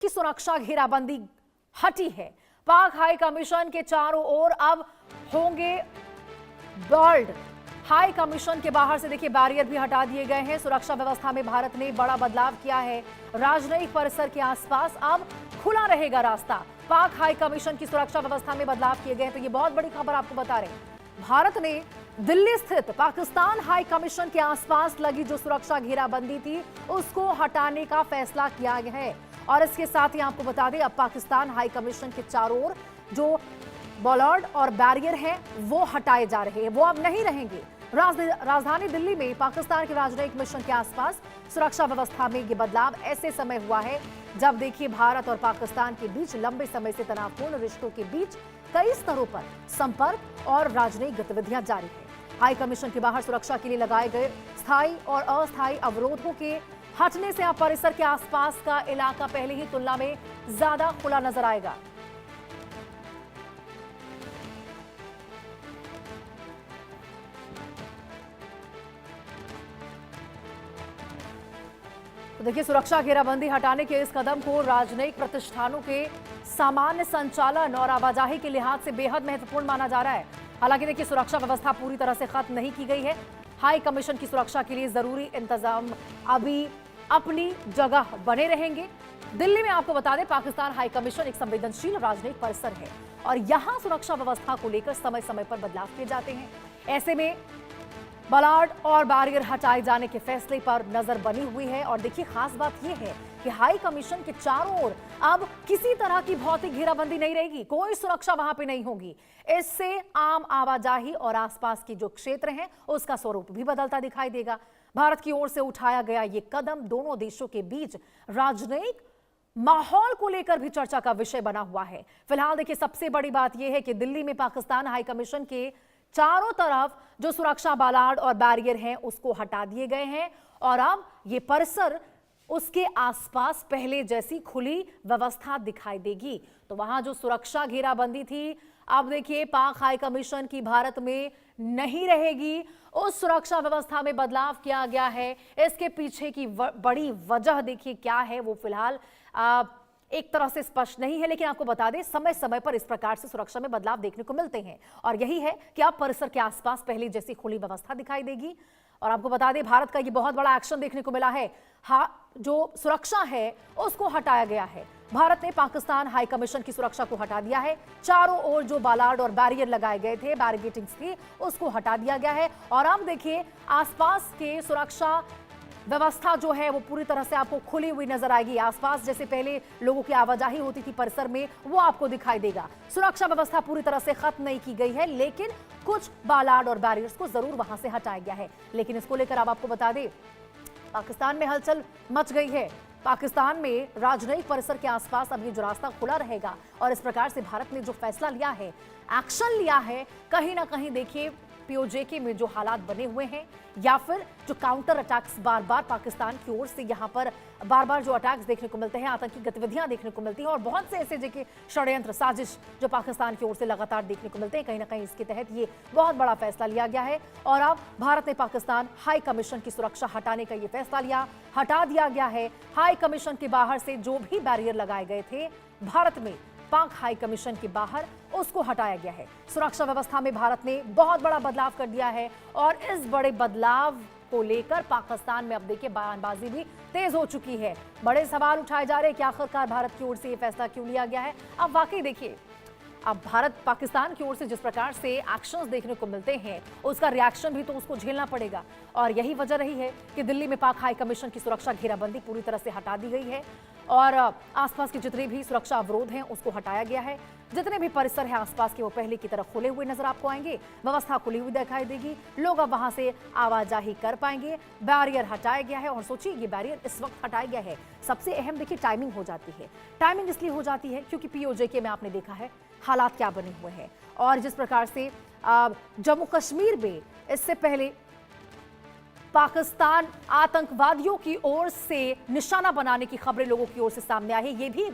की सुरक्षा घेराबंदी हटी है। पाक हाई कमीशन के चारों ओर अब होंगे बर्ड। हाई कमीशन के बाहर से देखिए बैरियर भी हटा दिए गए हैं। सुरक्षा व्यवस्था में भारत ने बड़ा बदलाव किया है। राजनयिक परिसर के आसपास अब खुला रहेगा रास्ता। पाक हाई कमीशन की सुरक्षा व्यवस्था में बदलाव किए गए हैं। तो ये बहुत बड़ी खबर आपको बता रहे हैं। भारत ने दिल्ली स्थित पाकिस्तान हाई कमीशन के आसपास लगी जो सुरक्षा घेराबंदी थी उसको हटाने का फैसला किया गया है। और इसके साथ ही आपको बता दें अब पाकिस्तान हाई कमीशन के चारों ओर जो बॉलर्ड और बैरियर हैं वो हटाए जा रहे हैं, वो अब नहीं रहेंगे। राजधानी दिल्ली में पाकिस्तान के राजनयिक मिशन के आसपास सुरक्षा व्यवस्था में ये बदलाव ऐसे समय हुआ है जब देखिए भारत और पाकिस्तान के बीच लंबे समय से तनावपूर्ण रिश्तों के बीच कई स्तरों पर संपर्क और राजनयिक गतिविधियां जारी है। हाई कमीशन के बाहर सुरक्षा के लिए लगाए गए स्थायी और अस्थायी अवरोधों के हटने से अब परिसर के आसपास का इलाका पहले ही तुलना में ज्यादा खुला नजर आएगा। तो देखिए सुरक्षा घेराबंदी हटाने के इस कदम को राजनयिक प्रतिष्ठानों के सामान्य संचालन और आवाजाही के लिहाज से बेहद महत्वपूर्ण माना जा रहा है। हालांकि देखिए सुरक्षा व्यवस्था पूरी तरह से खत्म नहीं की गई है। हाई कमीशन की सुरक्षा के लिए जरूरी इंतजाम अभी अपनी जगह बने रहेंगे। दिल्ली में आपको बता दें पाकिस्तान हाई कमीशन एक संवेदनशील राजनयिक परिसर है और यहां सुरक्षा व्यवस्था को लेकर समय समय पर बदलाव किए जाते हैं। ऐसे में बॉलर्ड और बैरियर हटाए जाने के फैसले पर नजर बनी हुई है। और देखिए खास बात यह है कि हाई कमीशन के चारों ओर अब किसी तरह की भौतिक घेराबंदी नहीं रहेगी, कोई सुरक्षा वहां पे नहीं होगी। इससे आम आवाजाही और आसपास के जो क्षेत्र हैं उसका स्वरूप भी बदलता दिखाई देगा। भारत की ओर से उठाया गया ये कदम दोनों देशों के बीच राजनयिक माहौल को लेकर भी चर्चा का विषय बना हुआ है। फिलहाल देखिए सबसे बड़ी बात यह है कि दिल्ली में पाकिस्तान हाई कमीशन के चारों तरफ जो सुरक्षा बालार्ड और बैरियर हैं उसको हटा दिए गए हैं और अब ये परिसर उसके आसपास पहले जैसी खुली व्यवस्था दिखाई देगी। तो वहां जो सुरक्षा घेराबंदी थी अब देखिए पाक हाई कमीशन की भारत में नहीं रहेगी। उस सुरक्षा व्यवस्था में बदलाव किया गया है। इसके पीछे की बड़ी वजह देखिए क्या है वो फिलहाल एक तरह से स्पष्ट नहीं है, लेकिन आपको बता दें समय समय पर इस प्रकार से सुरक्षा में बदलाव देखने को मिलते हैं और यही है कि अब परिसर के आसपास पहले जैसी खुली व्यवस्था दिखाई देगी। और आपको बता दें भारत का ये बहुत बड़ा एक्शन देखने को मिला है। जो सुरक्षा है उसको हटाया गया है। भारत ने पाकिस्तान हाई कमीशन की सुरक्षा को हटा दिया है। चारों ओर जो बालार्ड और बैरियर लगाए गए थे, बैरिकेटिंग्स थी, उसको हटा दिया गया है और अब देखिए आसपास के सुरक्षा व्यवस्था जो है वो पूरी तरह से आपको खुली हुई नजर आएगी। आसपास जैसे पहले लोगों की आवाजाही होती थी परिसर में वो आपको दिखाई देगा। सुरक्षा व्यवस्था पूरी तरह से खत्म नहीं की गई है, लेकिन कुछ बालार्ड और बैरियर्स को जरूर वहां से हटाया गया है। लेकिन इसको लेकर अब आपको बता दें पाकिस्तान में हलचल मच गई है। पाकिस्तान में राजनयिक परिसर के आसपास अब ये जो रास्ता खुला रहेगा और इस प्रकार से भारत ने जो फैसला लिया है, एक्शन लिया है, कहीं ना कहीं देखिए पीओजे में जो हालात बने हुए हैं या फिर जो काउंटर अटैक्स बार बार पाकिस्तान की ओर से यहां पर बार बार जो अटैक्स देखने को मिलते हैं, आतंकी गतिविधियां देखने को मिलती हैं और बहुत से ऐसे देखिए षड्यंत्र साजिश जो पाकिस्तान की ओर से लगातार देखने को मिलते हैं, कहीं ना कहीं इसके तहत ये बहुत बड़ा फैसला लिया गया है। और अब भारत ने पाकिस्तान हाई कमीशन की सुरक्षा हटाने का ये फैसला लिया, हटा दिया गया है। हाई कमीशन के बाहर से जो भी बैरियर लगाए गए थे भारत में पाक हाई कमीशन के बाहर उसको हटाया गया है। सुरक्षा व्यवस्था में भारत ने बहुत बड़ा बदलाव कर दिया है और इस बड़े बदलाव को लेकर पाकिस्तान में अब देखिए बयानबाजी भी तेज हो चुकी है। बड़े सवाल उठाए जा रहे हैं कि आखिरकार भारत की ओर से ये फैसला क्यों लिया गया है। अब वाकई देखिए अब भारत पाकिस्तान की ओर से जिस प्रकार से एक्शंस देखने को मिलते हैं उसका रिएक्शन भी तो उसको झेलना पड़ेगा और यही वजह रही है कि दिल्ली में पाक हाई कमीशन की सुरक्षा घेराबंदी पूरी तरह से हटा दी गई है और आसपास के जितने भी सुरक्षा अवरोध हैं उसको हटाया गया है। जितने भी परिसर हैं आसपास के वो पहले की तरह खुले हुए नजर आपको आएंगे, व्यवस्था खुली हुई दिखाई देगी, लोग अब वहां से आवाजाही कर पाएंगे। बैरियर हटाया गया है और सोचिए ये बैरियर इस वक्त हटाया गया है। सबसे अहम देखिए टाइमिंग हो जाती है। टाइमिंग इसलिए हो जाती है क्योंकि पीओजे में आपने देखा है हालात क्या बने हुए हैं और जिस प्रकार से जम्मू कश्मीर में इससे पहले पाकिस्तान आतंकवादियों की ओर से निशाना बनाने की खबरें लोगों की ओर से सामने आई है। ये भी